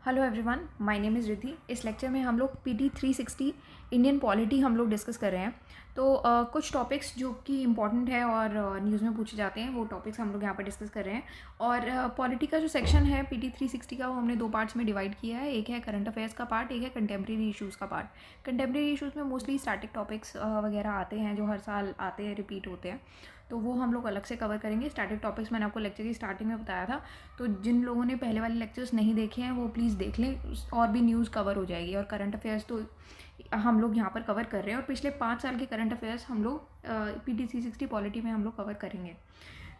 Hello everyone, my name is Riddhi. इस lecture में हम लोग पीटी 360 इंडियन पॉलिटी हम लोग डिस्कस कर रहे हैं। तो कुछ टॉपिक्स जो कि इम्पॉर्टेंट है और न्यूज़ में पूछे जाते हैं वो टॉपिक्स हम लोग यहाँ पर डिस्कस कर रहे हैं। और पॉलिटी का जो सेक्शन है पीटी 360 का, वो हमने दो पार्ट्स में डिवाइड किया है। एक है करंट अफेयर्स का पार्ट, एक है कंटेम्प्रेरी इशूज़ का पार्ट। कंटेम्प्रेरी इशूज़ में मोस्टली स्टैटिक टॉपिक्स वगैरह आते हैं जो हर साल आते हैं, रिपीट होते हैं, तो वो हम लोग अलग से कवर करेंगे। स्टैटिक टॉपिक्स मैंने आपको लेक्चर की स्टार्टिंग में बताया था, तो जिन लोगों ने पहले वाले लेक्चर्स नहीं देखे हैं वो प्लीज़ देख लें, और भी न्यूज़ कवर हो जाएगी। और करंट अफेयर्स तो हम लोग यहाँ पर कवर कर रहे हैं, और पिछले 5 साल के करंट अफेयर्स हम लोग पीटी 360 पॉलिटी में हम लोग कवर करेंगे।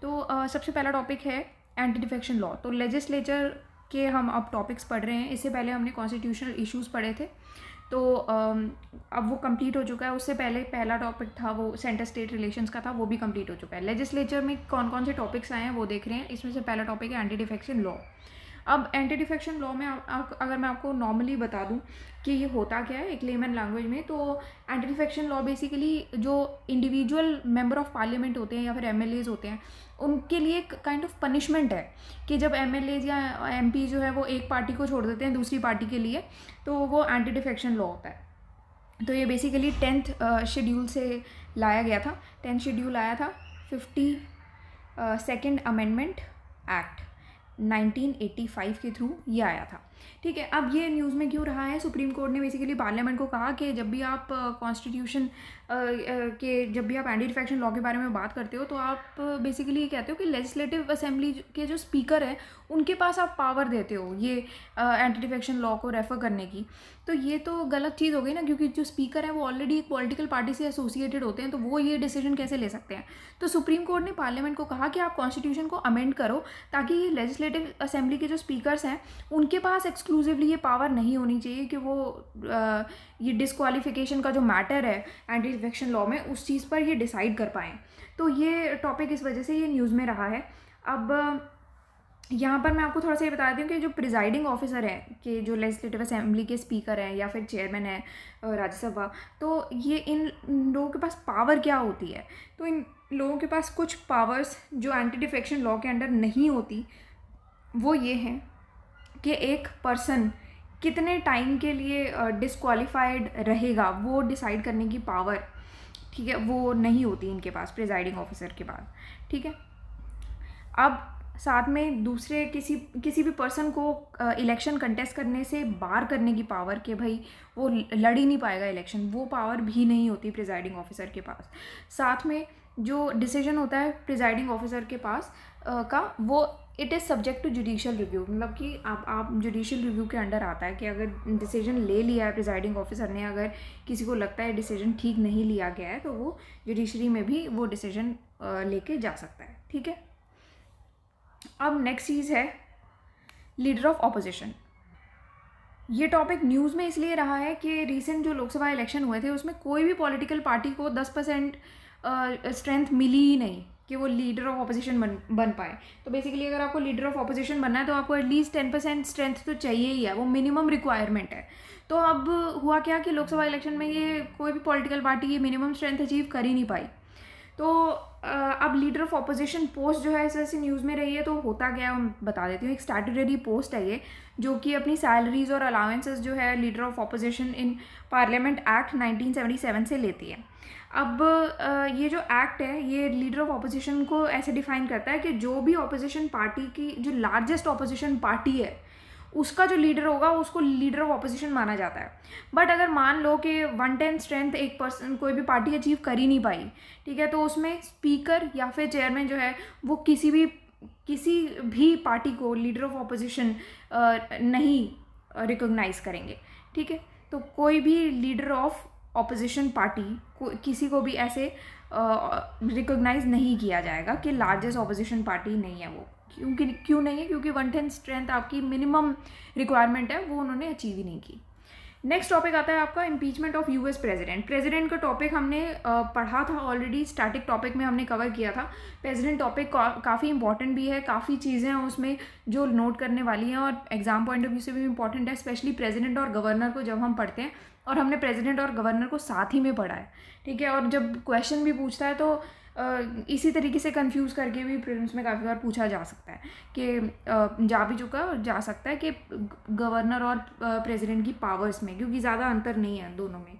तो सबसे पहला टॉपिक है एंटी डिफेक्शन लॉ। तो लेजिस्लेचर के हम अब टॉपिक्स पढ़ रहे हैं। इससे पहले हमने कॉन्स्टिट्यूशनल इश्यूज़ पढ़े थे, तो अब वो कंप्लीट हो चुका है। उससे पहले पहला टॉपिक था वो सेंटर स्टेट रिलेशंस का था, वो भी कंप्लीट हो चुका है। लेजिस्लेचर में कौन कौन से टॉपिक्स आए हैं वो देख रहे हैं। इसमें से पहला टॉपिक है एंटी डिफेक्शन लॉ। अब एंटी डिफेक्शन लॉ में अगर मैं आपको नॉर्मली बता दूं कि ये होता क्या है एक लेमन लैंग्वेज में, तो एंटी डिफेक्शन लॉ बेसिकली जो इंडिविजुअल मेंबर ऑफ पार्लियामेंट होते हैं या फिर एमएलएज होते हैं, उनके लिए एक काइंड ऑफ पनिशमेंट है कि जब एमएलएज या एमपी जो है वो एक पार्टी को छोड़ देते हैं दूसरी पार्टी के लिए, तो वो एंटी डिफेक्शन लॉ होता है। तो ये बेसिकली 10th शेड्यूल से लाया गया था। 10th शेड्यूल आया था 52nd अमेंडमेंट एक्ट 1985 के थ्रू ये आया था। ठीक है, अब ये न्यूज़ में क्यों रहा है? सुप्रीम कोर्ट ने बेसिकली पार्लियामेंट को कहा कि जब भी आप कॉन्स्टिट्यूशन जब भी आप एंटी डिफेक्शन लॉ के बारे में बात करते हो, तो आप बेसिकली ये कहते हो कि लेजिस्लेटिव असेंबली के जो स्पीकर हैं उनके पास आप पावर देते हो ये एंटी डिफेक्शन लॉ को रेफ़र करने की। तो ये तो गलत चीज़ हो गई ना, क्योंकि जो स्पीकर है वो ऑलरेडी एक पॉलिटिकल पार्टी से एसोसिएटेड होते हैं, तो वो ये डिसीजन कैसे ले सकते हैं? तो सुप्रीम कोर्ट ने पार्लियामेंट को कहा कि आप कॉन्स्टिट्यूशन को अमेंड करो, ताकि लेजिस्लेटिव असेंबली के जो स्पीकर्स हैं उनके पास एक्सक्लूसिवली ये पावर नहीं होनी चाहिए कि वो ये डिस्क्वालिफिकेशन का जो मैटर है एंटी डिफेक्शन लॉ में, उस चीज़ पर ये डिसाइड कर पाएँ। तो ये टॉपिक इस वजह से ये न्यूज़ में रहा है। अब यहाँ पर मैं आपको थोड़ा सा ये बता देती हूँ कि जो प्रिजाइडिंग ऑफिसर हैं, कि जो लेजिस्लेटिव असेंबली के स्पीकर हैं या फिर चेयरमैन है राज्यसभा, तो ये इन लोगों के पास पावर क्या होती है? तो इन लोगों के पास कुछ पावर्स जो एंटी डिफेक्शन लॉ के अंडर नहीं होती, वो ये हैं कि एक पर्सन कितने टाइम के लिए डिस्क्वालीफाइड रहेगा, वो डिसाइड करने की पावर, ठीक है, वो नहीं होती इनके पास, प्रिजाइडिंग ऑफिसर के पास। ठीक है, अब साथ में दूसरे किसी भी पर्सन को इलेक्शन कंटेस्ट करने से बाहर करने की पावर, कि भाई वो लड़ ही नहीं पाएगा इलेक्शन, वो पावर भी नहीं होती प्रिजाइडिंग ऑफिसर के पास। साथ में जो डिसीजन होता है प्रिजाइडिंग ऑफिसर के पास का, वो it is subject to judicial review, मतलब कि आप जुडिशियल रिव्यू के अंडर आता है कि अगर डिसीजन ले लिया है प्रिजाइडिंग ऑफिसर ने, अगर किसी को लगता है डिसीजन ठीक नहीं लिया गया है, तो वो जुडिशरी में भी वो डिसीजन लेके जा सकता है। ठीक है, अब नेक्स्ट चीज़ है लीडर ऑफ ऑपोजिशन। ये टॉपिक न्यूज़ में इसलिए रहा है कि रिसेंट जो लोकसभा इलेक्शन हुए थे उसमें कोई भी पॉलिटिकल पार्टी को 10% स्ट्रेंथ मिली ही नहीं कि वो लीडर ऑफ ऑपोजिशन बन पाए। तो बेसिकली अगर आपको लीडर ऑफ ऑपोजिशन बनना है तो आपको एटलीस्ट 10% स्ट्रेंथ तो चाहिए ही है, वो मिनिमम रिक्वायरमेंट है। तो अब हुआ क्या कि लोकसभा इलेक्शन में ये कोई भी पॉलिटिकल पार्टी ये मिनिमम स्ट्रेंथ अचीव कर ही नहीं पाई। तो अब लीडर ऑफ ऑपोजिशन पोस्ट जो है इस वजह से न्यूज़ में रही है। तो होता क्या है बता देती हूँ। एक स्टैट्यूटरी पोस्ट है ये, जो कि अपनी सैलरीज और अलाउंसेस जो है leader of opposition in parliament act 1977 से लेती है। अब ये जो एक्ट है ये लीडर ऑफ ऑपोजिशन को ऐसे डिफाइन करता है कि जो भी ऑपोजिशन पार्टी की जो लार्जेस्ट ऑपोजिशन पार्टी है उसका जो लीडर होगा उसको लीडर ऑफ ऑपोजिशन माना जाता है। बट अगर मान लो कि 110 स्ट्रेंथ एक पर्सन कोई भी पार्टी अचीव कर ही नहीं पाई, ठीक है, तो उसमें स्पीकर या फिर चेयरमैन जो है वो किसी भी पार्टी को लीडर ऑफ ऑपोजिशन नहीं रिकॉग्नाइज करेंगे। ठीक है, तो कोई भी लीडर ऑफ ऑपोजिशन पार्टी किसी को भी ऐसे रिकॉग्नाइज नहीं किया जाएगा कि लार्जेस्ट ऑपोजिशन पार्टी नहीं है वो। क्यों नहीं है? क्योंकि 110 स्ट्रेंथ आपकी मिनिमम रिक्वायरमेंट है, वो उन्होंने अचीव ही नहीं की। नेक्स्ट टॉपिक आता है आपका इम्पीचमेंट ऑफ यूएस प्रेसिडेंट का टॉपिक हमने पढ़ा था ऑलरेडी, स्टैटिक टॉपिक में हमने कवर किया था। प्रेसिडेंट टॉपिक काफ़ी इंपॉर्टेंट भी है, काफ़ी चीज़ें हैं उसमें जो नोट करने वाली हैं और एग्जाम पॉइंट ऑफ व्यू से भी इंपॉर्टेंट है, स्पेशली प्रेसिडेंट और गवर्नर को जब हम पढ़ते हैं, और हमने प्रेसिडेंट और गवर्नर को साथ ही में पढ़ा है। ठीक है, और जब क्वेश्चन भी पूछता है तो इसी तरीके से कंफ्यूज करके भी प्रीलिम्स में काफ़ी बार पूछा जा सकता है कि जा भी चुका और जा सकता है कि गवर्नर और प्रेसिडेंट की पावर्स में, क्योंकि ज़्यादा अंतर नहीं है दोनों में।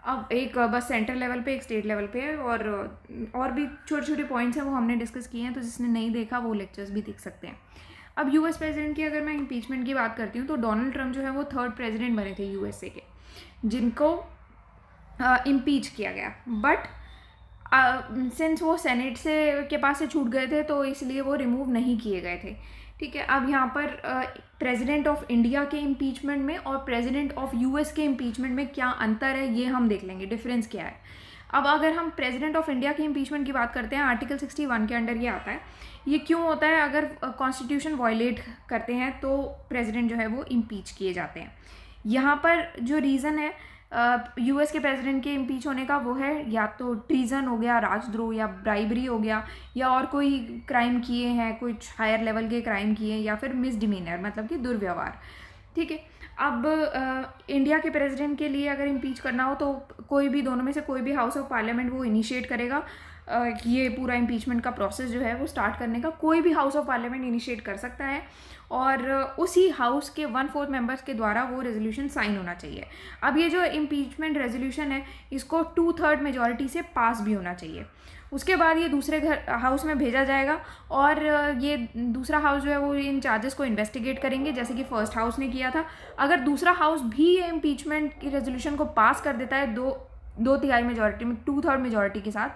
अब एक बस सेंट्रल लेवल पे, एक स्टेट लेवल पे है, और भी छोटे छोटे पॉइंट्स हैं वो हमने डिस्कस किए हैं, तो जिसने नहीं देखा वो लेक्चर्स भी देख सकते हैं। अब यूएस प्रेसिडेंट की अगर मैं इम्पीचमेंट की बात करती हूँ तो डोनाल्ड ट्रंप जो है वो 3rd प्रेसिडेंट बने थे यूएसए के, जिनको इम्पीच किया गया। बट सिंस वो सेनेट से के पास से छूट गए थे तो इसलिए वो रिमूव नहीं किए गए थे। ठीक है, अब यहाँ पर प्रेसिडेंट ऑफ इंडिया के इम्पीचमेंट में और प्रेसिडेंट ऑफ यूएस के इम्पीचमेंट में क्या अंतर है ये हम देख लेंगे, डिफरेंस क्या है। अब अगर हम प्रेसिडेंट ऑफ इंडिया के इम्पीचमेंट की बात करते हैं, आर्टिकल 61 के अंडर ये आता है। ये क्यों होता है? अगर कॉन्स्टिट्यूशन वायलेट करते हैं तो प्रेसिडेंट जो है वो इम्पीच किए जाते हैं। यहाँ पर जो रीज़न है यूएस के प्रेसिडेंट के इम्पीच होने का, वो है या तो ट्रीजन हो गया, राजद्रोह, या ब्राइबरी हो गया, या और कोई क्राइम किए हैं, कुछ हायर लेवल के क्राइम किए, या फिर मिसडिमीनर मतलब कि दुर्व्यवहार। ठीक है, अब इंडिया के प्रेसिडेंट के लिए अगर इम्पीच करना हो तो कोई भी दोनों में से कोई भी हाउस ऑफ पार्लियामेंट वो इनिशिएट करेगा। ये पूरा इम्पीचमेंट का प्रोसेस जो है वो स्टार्ट करने का कोई भी हाउस ऑफ पार्लियामेंट इनिशिएट कर सकता है, और उसी हाउस के 1/4 मेंबर्स के द्वारा वो रेजोल्यूशन साइन होना चाहिए। अब ये जो इम्पीचमेंट रेजोल्यूशन है इसको 2/3 मेजॉरिटी से पास भी होना चाहिए। उसके बाद ये दूसरे हाउस में भेजा जाएगा, और ये दूसरा हाउस जो है वो इन चार्जेस को इन्वेस्टिगेट करेंगे, जैसे कि फर्स्ट हाउस ने किया था। अगर दूसरा हाउस भी ये इम्पीचमेंट की रेजोल्यूशन को पास कर देता है 2/3 मेजॉरिटी में, 2/3 मेजॉरिटी के साथ,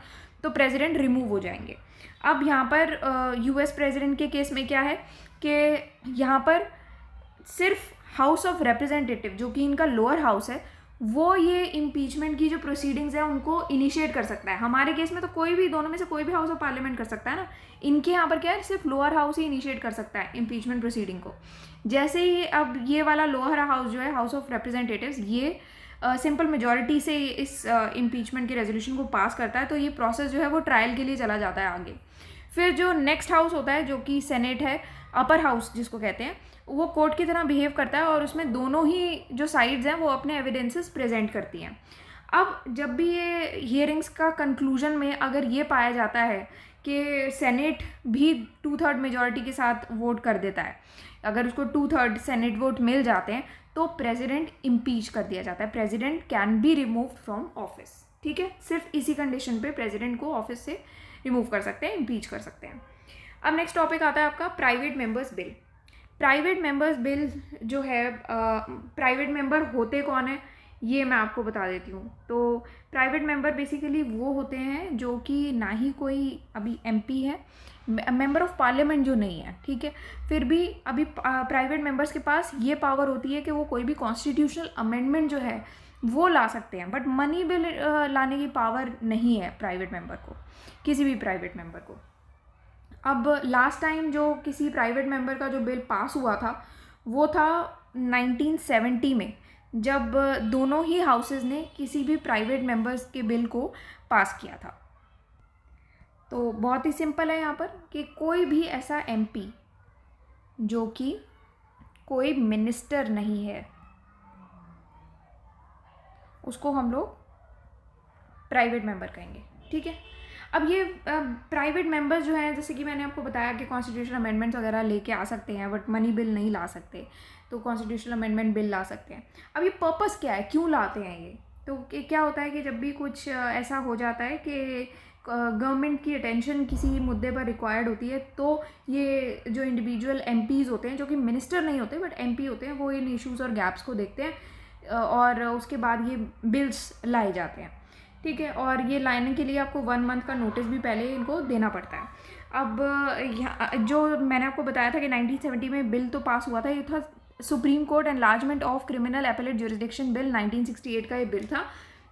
तो प्रेसिडेंट रिमूव हो जाएंगे। अब यहाँ पर यूएस प्रेसिडेंट के केस में क्या है कि यहाँ पर सिर्फ हाउस ऑफ रिप्रेजेंटेटिव, जो कि इनका लोअर हाउस है, वो ये इम्पीचमेंट की जो प्रोसीडिंग्स है उनको इनिशिएट कर सकता है। हमारे केस में तो कोई भी, दोनों में से कोई भी हाउस ऑफ पार्लियामेंट कर सकता है ना। इनके यहाँ पर क्या है, सिर्फ लोअर हाउस ही इनिशिएट कर सकता है इम्पीचमेंट प्रोसीडिंग को। जैसे ही अब ये वाला लोअर हाउस जो है, हाउस ऑफ रिप्रेजेंटेटिव्स, ये सिंपल मेजॉरिटी से इस इम्पीचमेंट के रेजोल्यूशन को पास करता है, तो ये प्रोसेस जो है वो ट्रायल के लिए चला जाता है आगे। फिर जो नेक्स्ट हाउस होता है, जो कि सेनेट है, अपर हाउस जिसको कहते हैं, वो कोर्ट की तरह बिहेव करता है, और उसमें दोनों ही जो साइड्स हैं वो अपने एविडेंसेस प्रेजेंट करती हैं। अब जब भी ये हियरिंग्स का कंक्लूजन में अगर ये पाया जाता है कि सेनेट भी 2/3 मेजॉरिटी के साथ वोट कर देता है, अगर उसको 2/3 सेनेट वोट मिल जाते हैं, तो प्रेसिडेंट इम्पीच कर दिया जाता है। President can be remove from office. ठीक है, सिर्फ इसी कंडीशन पे प्रेसिडेंट को ऑफिस से रिमूव कर सकते हैं, इम्पीच कर सकते हैं। अब नेक्स्ट टॉपिक आता है आपका private members bill. Private members bill जो है, प्राइवेट मेंबर होते कौन है ये मैं आपको बता देती हूँ। तो प्राइवेट मेंबर बेसिकली वो होते हैं जो कि ना ही कोई अभी एमपी है, मेंबर ऑफ पार्लियामेंट जो नहीं है, ठीक है, फिर भी अभी प्राइवेट मेंबर्स के पास ये पावर होती है कि वो कोई भी कॉन्स्टिट्यूशनल अमेंडमेंट जो है वो ला सकते हैं, बट मनी बिल लाने की पावर नहीं है प्राइवेट मेंबर को, किसी भी प्राइवेट मेंबर को। अब लास्ट टाइम जो किसी प्राइवेट मेंबर का जो बिल पास हुआ था वो था 1970 में, जब दोनों ही हाउसेस ने किसी भी प्राइवेट मेंबर्स के बिल को पास किया था। तो बहुत ही सिंपल है यहाँ पर कि कोई भी ऐसा एमपी जो कि कोई मिनिस्टर नहीं है, उसको हम लोग प्राइवेट मेंबर कहेंगे। ठीक है, अब ये प्राइवेट मेंबर्स जो हैं, जैसे कि मैंने आपको बताया कि कॉन्स्टिट्यूशनल अमेंडमेंट्स वगैरह लेके आ सकते हैं, बट मनी बिल नहीं ला सकते, तो कॉन्स्टिट्यूशनल अमेंडमेंट बिल ला सकते हैं। अब ये पर्पस क्या है, क्यों लाते हैं ये? तो क्या होता है कि जब भी कुछ ऐसा हो जाता है कि गवर्नमेंट की अटेंशन किसी मुद्दे पर रिक्वायर्ड होती है, तो ये जो इंडिविजुअल एमपीज़ होते हैं, जो कि मिनिस्टर नहीं होते बट एमपी होते हैं, वो इन इश्यूज़ और गैप्स को देखते हैं और उसके बाद ये बिल्स लाए जाते हैं। ठीक है, और ये लाने के लिए आपको 1 मंथ का नोटिस भी पहले इनको देना पड़ता है। अब यहाँ जो मैंने आपको बताया था कि 1970 में बिल तो पास हुआ था, ये था supreme court enlargement of criminal appellate jurisdiction bill 1968 का ये बिल था,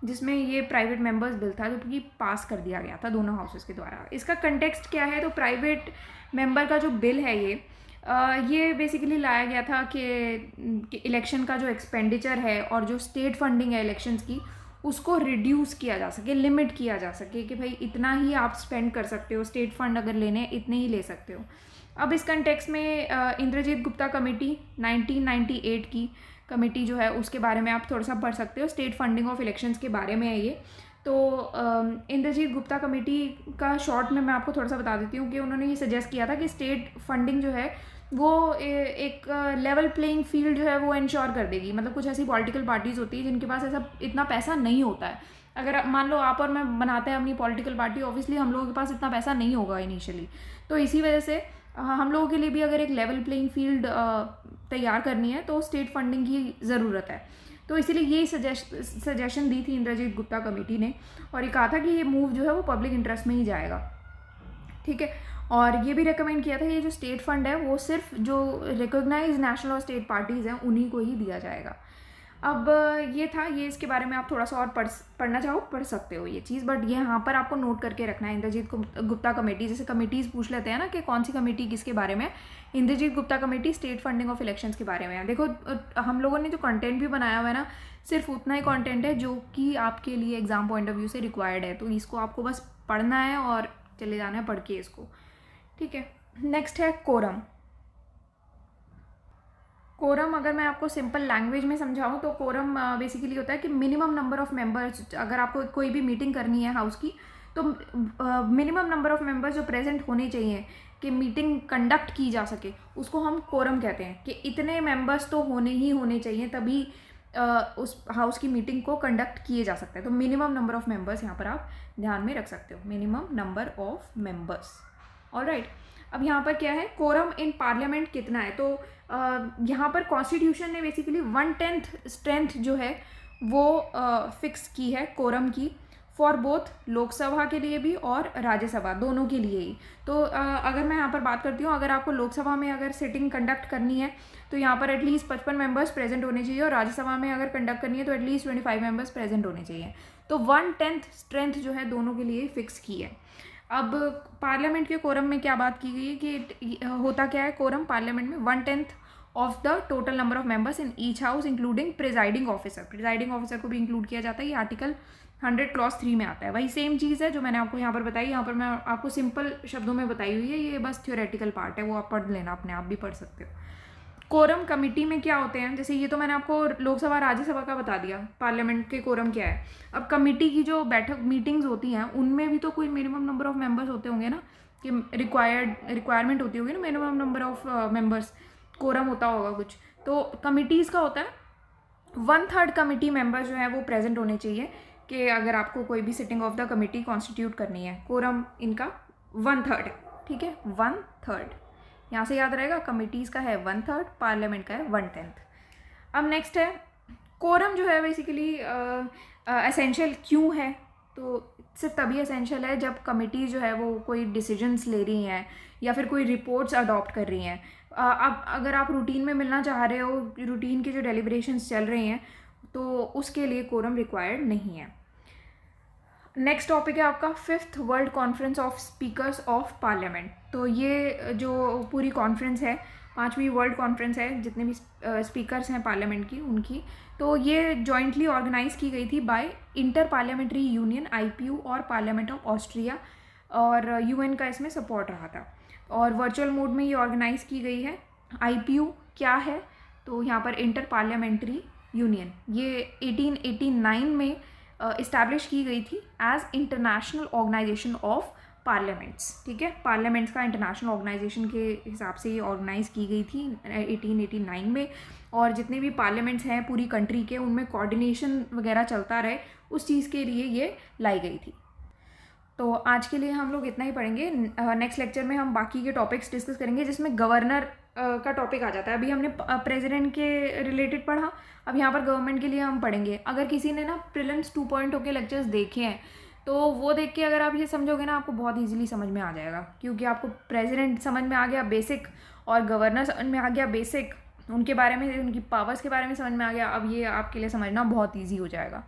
जिसमें ये प्राइवेट मेंबर्स बिल था जो कि पास कर दिया गया था दोनों हाउसेस के द्वारा। इसका कंटेक्स्ट क्या है? तो प्राइवेट मेंबर का जो बिल है ये बेसिकली लाया गया था कि इलेक्शन का जो एक्सपेंडिचर है और जो स्टेट फंडिंग है इलेक्शंस की, उसको रिड्यूस किया जा सके, लिमिट किया जा सके कि भाई इतना ही आप स्पेंड कर सकते हो, स्टेट फंड अगर लेने इतने ही ले सकते हो। अब इस कंटेक्स्ट में इंद्रजीत गुप्ता कमेटी 1998 की कमेटी जो है उसके बारे में आप थोड़ा सा पढ़ सकते हो, स्टेट फंडिंग ऑफ इलेक्शंस के बारे में है ये। तो इंद्रजीत गुप्ता कमेटी का शॉर्ट में मैं आपको थोड़ा सा बता देती हूँ कि उन्होंने ये सजेस्ट किया था कि स्टेट फंडिंग जो है वो एक लेवल प्लेइंग फील्ड जो है वो इंश्योर कर देगी। मतलब कुछ ऐसी पॉलिटिकल पार्टीज़ होती है जिनके पास ऐसा इतना पैसा नहीं होता है। अगर मान लो आप और मैं बनाते हैं अपनी पॉलिटिकल पार्टी, ऑब्वियसली हम लोगों के पास इतना पैसा नहीं होगा इनिशियली, तो इसी वजह से हम लोगों के लिए भी अगर एक लेवल प्लेइंग फील्ड तैयार करनी है तो स्टेट फंडिंग की ज़रूरत है। तो इसीलिए यही सजेशन दी थी इंद्रजीत गुप्ता कमेटी ने, और ये कहा था कि ये मूव जो है वो पब्लिक इंटरेस्ट में ही जाएगा। ठीक है, और ये भी रेकमेंड किया था ये जो स्टेट फंड है वो सिर्फ जो रिकॉग्नाइज नेशनल और स्टेट पार्टीज़ हैं उन्हीं को ही दिया जाएगा। अब ये था, ये इसके बारे में आप थोड़ा सा और पढ़ना चाहो पढ़ सकते हो ये चीज़, बट ये यहाँ पर आपको नोट करके रखना है। इंद्रजीत गुप्ता कमेटी, जैसे कमेटीज़ पूछ लेते हैं ना कि कौन सी कमेटी किसके बारे में, Indrajit Gupta committee state funding of elections के बारे में है। देखो हम लोगों ने जो कंटेंट भी बनाया हुआ है ना, सिर्फ उतना ही कंटेंट है जो कि आपके लिए एग्जाम पॉइंट ऑफ व्यू से रिक्वायर्ड है, तो इसको आपको बस पढ़ना है और चले जाना है पढ़ के इसको। ठीक है, नेक्स्ट है कोरम। कोरम अगर मैं आपको सिंपल लैंग्वेज में समझाऊँ तो कोरम बेसिकली होता है कि मिनिमम नंबर ऑफ़ मेंबर्स, अगर आपको कोई भी मीटिंग करनी है हाउस की तो मिनिमम नंबर ऑफ़ मेंबर्स जो प्रेजेंट होने चाहिए कि मीटिंग कंडक्ट की जा सके, उसको हम कोरम कहते हैं। कि इतने मेंबर्स तो होने ही होने चाहिए तभी उस हाउस की मीटिंग को कंडक्ट किए जा सकते हैं। तो मिनिमम नंबर ऑफ़ मेंबर्स यहाँ पर आप ध्यान में रख सकते हो, minimum number of members. Alright, अब यहाँ पर क्या है, कोरम इन पार्लियामेंट कितना है, तो यहाँ पर कॉन्स्टिट्यूशन ने बेसिकली 1/10 स्ट्रेंथ जो है वो फिक्स की है कोरम की, फॉर बोथ लोकसभा के लिए भी और राज्यसभा दोनों के लिए ही। तो अगर मैं यहाँ पर बात करती हूँ, अगर आपको लोकसभा में अगर सिटिंग कंडक्ट करनी है तो यहाँ पर एटलीस्ट 55 मेंबर्स प्रेजेंट होने चाहिए, और राज्यसभा में अगर कंडक्ट करनी है तो एटलीस्ट 25 मेंबर्स प्रेजेंट होने चाहिए। तो 1/10 स्ट्रेंथ जो है दोनों के लिए फिक्स की है। अब पार्लियामेंट के कोरम में क्या बात की गई है कि होता क्या है, कोरम पार्लियामेंट में 1/10 of the total number of members in each house including presiding officer. Presiding officer को भी इंक्लूड किया जाता है, ये आर्टिकल 100 क्लॉज 3 में आता है। वही सेम चीज़ है जो मैंने आपको यहाँ पर बताई, यहाँ पर मैं आपको सिंपल शब्दों में बताई हुई है, ये बस थ्योरेटिकल पार्ट है, वो आप पढ़ लेना, अपने आप भी पढ़ सकते हो। कोरम कमेटी में क्या होते हैं, जैसे ये तो मैंने आपको लोकसभा राज्यसभा का बता दिया, पार्लियामेंट के कोरम क्या है। अब कमेटी की जो बैठक मीटिंग्स होती हैं उनमें भी तो कोई मिनिमम नंबर ऑफ मेंबर्स होते होंगे ना, कि रिक्वायरमेंट होती होगी ना, minimum number of members, quorum होता होगा कुछ। तो कमिटीज़ का होता है 1/3 कमेटी मेंबर्स जो है वो प्रेजेंट होने चाहिए, कि अगर आपको कोई भी sitting of the committee constitute करनी है। कोरम इनका 1/3 है, ठीक है, 1/3 यहाँ से याद रहेगा। कमिटीज़ का है 1/3, पार्लियामेंट का है 1/10। अब नेक्स्ट है, कोरम जो है बेसिकली एसेंशियल क्यों है, तो सिर्फ तभी एसेंशियल है जब कमिटी जो है वो कोई डिसीजंस ले रही हैं या फिर कोई रिपोर्ट्स अडॉप्ट कर रही हैं। अब अगर आप रूटीन में मिलना चाह रहे हो, रूटीन की जो डेलिब्रेशंस चल रही हैं, तो उसके लिए कोरम रिक्वायर्ड नहीं है। नेक्स्ट टॉपिक है आपका 5th world conference of speakers of parliament. तो ये जो पूरी कॉन्फ्रेंस है, 5वीं वर्ल्ड कॉन्फ्रेंस है, जितने भी स्पीकर्स हैं पार्लियामेंट की उनकी, तो ये जॉइंटली ऑर्गेनाइज की गई थी by inter parliamentary union IPU और पार्लियामेंट ऑफ ऑस्ट्रिया, और UN का इसमें सपोर्ट रहा था, और वर्चुअल मोड में ये ऑर्गेनाइज की गई है। IPU क्या है, तो यहाँ पर इंटर पार्लियामेंट्री यूनियन, ये 1889 में इस्टेब्लिश की गई थी as international organization of parliaments. ठीक है, पार्लियामेंट्स का इंटरनेशनल ऑर्गेनाइजेशन के हिसाब से ये ऑर्गेनाइज की गई थी 1889 में, और जितने भी पार्लियामेंट्स हैं पूरी कंट्री के, उनमें कोऑर्डिनेशन वगैरह चलता रहे, उस चीज़ के लिए ये लाई गई थी। तो आज के लिए हम लोग इतना ही पढ़ेंगे। नेक्स्ट लेक्चर में हम बाकी के टॉपिक्स डिस्कस करेंगे, जिसमें गवर्नर का टॉपिक आ जाता है। अभी हमने प्रेसिडेंट के रिलेटेड पढ़ा, अब यहाँ पर गवर्नमेंट के लिए हम पढ़ेंगे। अगर किसी ने ना प्रीलिम्स 2.0 के लेक्चर्स देखे हैं तो वो देख के अगर आप ये समझोगे ना, आपको बहुत ईजिली समझ में आ जाएगा, क्योंकि आपको प्रेसिडेंट समझ में आ गया बेसिक, और गवर्नर समझ में आ गया बेसिक, उनके बारे में, उनकी पावर्स के बारे में समझ में आ गया। अब ये आपके लिए समझना बहुत ईजी हो जाएगा।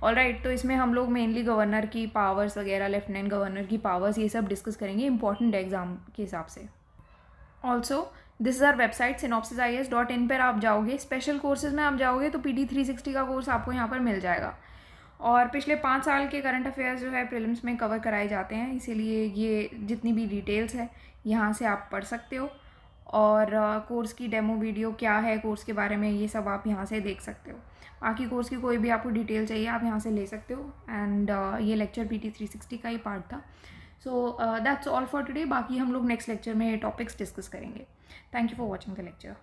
ऑलराइट, तो इसमें हम लोग मेनली गवर्नर की पावर्स वगैरह, लेफ्टिनेंट गवर्नर की पावर्स, ये सब डिस्कस करेंगे इंपॉर्टेंट एग्जाम के हिसाब से। Also this is our website synopsisis.in पर आप जाओगे, स्पेशल कोर्सेज में आप जाओगे तो PD 360 का कोर्स आपको यहाँ पर मिल जाएगा, और पिछले 5 साल के करंट अफेयर्स जो है प्रीलिम्स में कवर कराए जाते हैं, इसीलिए ये जितनी भी डिटेल्स है यहाँ से आप पढ़ सकते हो। और कोर्स की डेमो वीडियो क्या है कोर्स के बारे में, ये सब आप यहाँ से देख सकते हो। बाकी कोर्स की कोई भी आपको डिटेल चाहिए आप यहाँ से ले सकते हो। एंड ये लेक्चर PT360 का ही पार्ट था। So that's all for today. बाकी हम लोग नेक्स्ट लेक्चर में टॉपिक्स डिस्कस करेंगे। Thank you for watching the lecture.